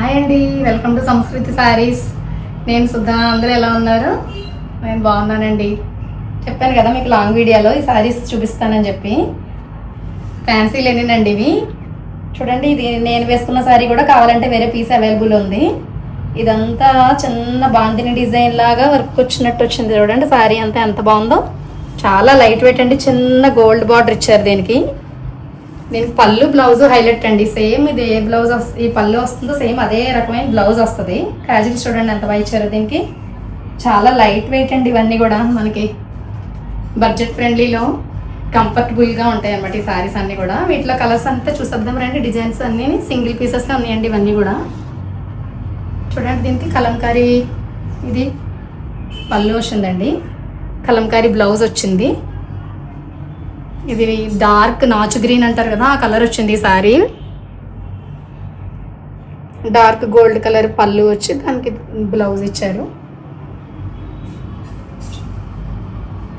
Hi అండి, welcome to సంస్కృతి శారీస్. నేను సుధా. అందరూ ఎలా ఉన్నారు? నేను బాగున్నానండి. చెప్పాను కదా మీకు లాంగ్ వీడియోలో ఈ శారీస్ చూపిస్తానని చెప్పి. ఫ్యాన్సీ లెనిన్ ఇవి చూడండి. ఇది నేను వేసుకున్న శారీ కూడా కావాలంటే వేరే పీస్ అవైలబుల్ ఉంది. ఇదంతా చిన్న బాందిని డిజైన్ లాగా వర్క్ వచ్చినట్టు వచ్చింది చూడండి. శారీ అంతా ఎంత బాగుందో, చాలా లైట్ వెయిట్ అండి. చిన్న గోల్డ్ బార్డర్ ఇచ్చారు దీనికి పళ్ళు బ్లౌజ్ హైలైట్ అండి. సేమ్ ఇది ఏ బ్లౌజ్ ఈ పళ్ళు వస్తుందో సేమ్ అదే రకమైన బ్లౌజ్ వస్తుంది. క్యాజువల్స్ చూడండి ఎంత బాగా ఇచ్చారు దీనికి. చాలా లైట్ వెయిట్ అండి. ఇవన్నీ కూడా మనకి బడ్జెట్ ఫ్రెండ్లీలో కంఫర్టబుల్గా ఉంటాయి అన్నమాట ఈ శారీస్ అన్నీ కూడా. వీటిలో కలర్స్ అంతా చూసేద్దాం రండి. డిజైన్స్ అన్నీ సింగిల్ పీసెస్ ఉన్నాయండి ఇవన్నీ కూడా. చూడండి దీనికి కలంకారీ ఇది పళ్ళు వచ్చిందండి. కలంకారీ బ్లౌజ్ వచ్చింది. ఇది డార్క్ నాచు గ్రీన్ అంటారు కదా, ఆ కలర్ వచ్చింది ఈ శారీ. డార్క్ గోల్డ్ కలర్ పళ్ళు వచ్చి దానికి బ్లౌజ్ ఇచ్చారు.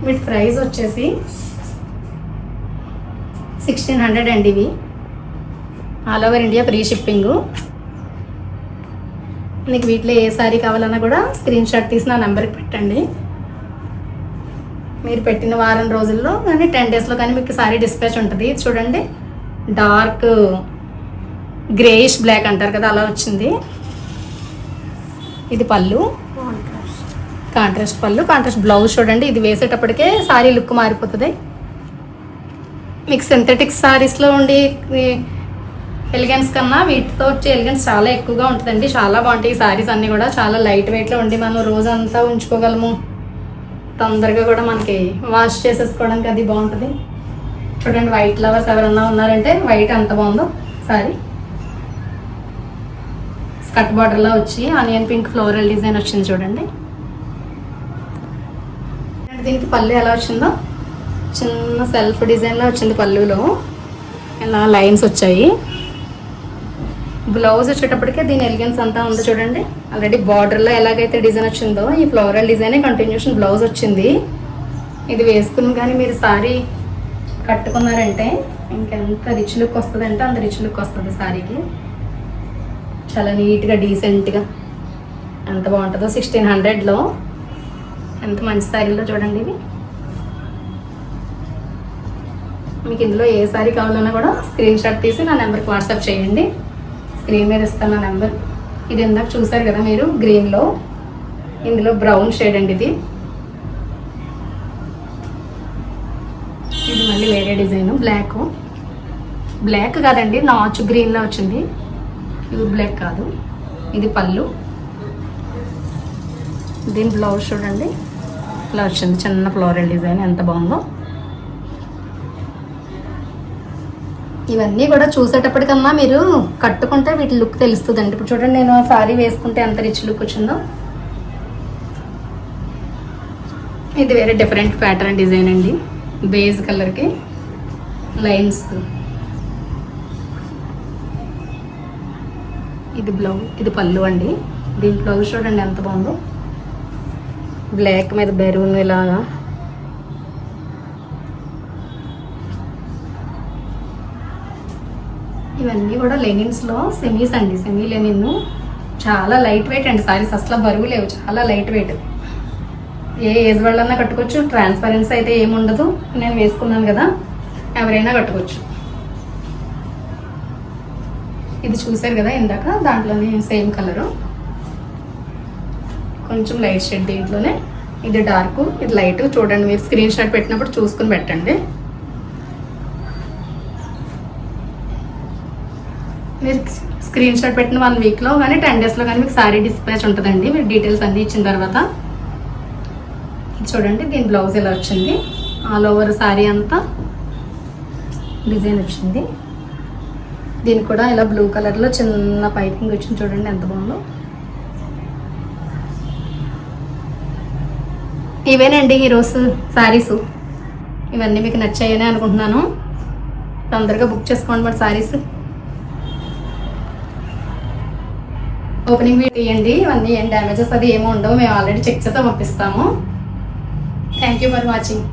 వీటి ప్రైస్ వచ్చేసి 1600 అండి. ఇవి all over India free shipping. మీకు వీటిలో ఏ శారీ కావాలన్నా కూడా స్క్రీన్ షాట్ తీసి నా నెంబర్కి పెట్టండి. మీరు పెట్టిన వారం రోజుల్లో కానీ 10 డేస్లో కానీ మీకు సారీ డిస్పాచ్ ఉంటుంది. చూడండి డార్క్ గ్రేయిష్ బ్లాక్ అంటారు కదా, అలా వచ్చింది. ఇది పళ్ళు, కాంట్రాస్ట్ పళ్ళు, కాంట్రాస్ట్ బ్లౌజ్. చూడండి ఇది వేసేటప్పటికే సారీ లుక్ మారిపోతుంది. మీకు సింథటిక్ సారీస్లో ఉండి ఎలిగెన్స్ కన్నా వీటితో వచ్చే ఎలిగెన్స్ చాలా ఎక్కువగా ఉంటుందండి. చాలా బాగుంటాయి ఈ సారీస్ అన్నీ కూడా. చాలా లైట్ వెయిట్లో ఉండి మనం రోజంతా ఉంచుకోగలము. తొందరగా కూడా మనకి వాష్ చేసేసుకోవడానికి అది బాగుంటుంది. చూడండి వైట్ లవర్స్ ఎవరన్నా ఉన్నారంటే వైట్ ఎంత బాగుందో సారీ. స్కర్ట్ బార్డర్లో వచ్చి ఆనియన్ పింక్ ఫ్లోరల్ డిజైన్ వచ్చింది చూడండి. దీనికి పళ్ళు ఎలా వచ్చిందో చిన్న సెల్ఫ్ డిజైన్లో వచ్చింది. పళ్ళులో ఇలా లైన్స్ వచ్చాయి. బ్లౌజ్ వచ్చేటప్పటికే దీని ఎలిగెన్స్ అంతా ఉంది చూడండి. ఆల్రెడీ బార్డర్లో ఎలాగైతే డిజైన్ వచ్చిందో ఈ ఫ్లోరల్ డిజైనే కంటిన్యూషన్ బ్లౌజ్ వచ్చింది. ఇది వేసుకుని కానీ మీరు సారీ కట్టుకున్నారంటే ఇంకెంత రిచ్ లుక్ వస్తుంది అంటే అంత రిచ్ లుక్ వస్తుంది సారీకి. చాలా నీట్గా డీసెంట్గా ఎంత బాగుంటుందో. 1600లో ఎంత మంచి సారీలో చూడండి ఇవి. మీకు ఇందులో ఏ సారీ కావాలన్నా కూడా స్క్రీన్ షాట్ తీసి నా నెంబర్కి వాట్సాప్ చేయండి. స్క్రీన్ మీద ఇస్తాను నా నెంబర్. ఇది ఇందాక చూసారు కదా మీరు గ్రీన్లో, ఇందులో బ్రౌన్ షేడ్ అండి ఇది. ఇది మళ్ళీ వేరే డిజైన్. బ్లాక్ కాదండి, నాచు గ్రీన్లో వచ్చింది. ప్యూర్ బ్లాక్ కాదు. ఇది పళ్ళు. దీని బ్లౌజ్ చూడండి ఇలా వచ్చింది. చిన్న ఫ్లోరల్ డిజైన్ ఎంత బాగుందో. ఇవన్నీ కూడా చూసేటప్పటికన్నా మీరు కట్టుకుంటే వీటి లుక్ తెలుస్తుందండి. ఇప్పుడు చూడండి నేను ఆ సారీ వేసుకుంటే ఎంత రిచ్ లుక్ వచ్చిందో. ఇది వేరే డిఫరెంట్ ప్యాటర్న్ డిజైన్ అండి. బేజ్ కలర్కి లైన్స్. ఇది బ్లౌజ్, ఇది పళ్ళు అండి. దీని బ్లౌజ్ చూడండి ఎంత బాగుందో. బ్లాక్ మీద బెరూన్ ఇలాగా. ఇవన్నీ కూడా లెనిన్స్లో సెమీస్ అండి. సెమీ లెనిన్ చాలా లైట్ వెయిట్ అండి. సారీస్ అసలు బరువు లేవు, చాలా లైట్ వెయిట్. ఏ ఏజ్ వాళ్ళన్నా కట్టుకోవచ్చు. ట్రాన్స్పరెన్సీ అయితే ఏముండదు. నేను వేసుకున్నాను కదా, ఎవరైనా కట్టుకోవచ్చు. ఇది చూసారు కదా ఇందాక, దాంట్లోనే సేమ్ కలరు, కొంచెం లైట్ షేడ్ దీంట్లోనే. ఇది డార్క్, ఇది లైట్. చూడండి మీరు స్క్రీన్ షాట్ పెట్టినప్పుడు చూసుకుని పెట్టండి. మీరు స్క్రీన్ షాట్ పెట్టిన 1 వీక్లో కానీ 10 డేస్లో కానీ మీకు సారీ డిస్పాచ్ ఉంటుందండి. మీరు డీటెయిల్స్ అన్నీ ఇచ్చిన తర్వాత. చూడండి దీని బ్లౌజ్ ఇలా వచ్చింది. ఆల్ ఓవర్ సారీ అంతా డిజైన్ వచ్చింది. దీనికి కూడా ఇలా బ్లూ కలర్లో చిన్న పైపింగ్ వచ్చింది చూడండి ఎంత బాగుందో. ఇవేనండి ఈరోజు సారీస్. ఇవన్నీ మీకు నచ్చాయని అనుకుంటున్నాను. తొందరగా బుక్ చేసుకోండి మరి సారీస్. ఓపెనింగ్ వీడియో ఇవ్వండి. ఇవన్నీ ఏం డ్యామేజెస్ అది ఏమో ఉండవు. మేము ఆల్రెడీ చెక్ చేసి పంపిస్తాము. Thank you for watching.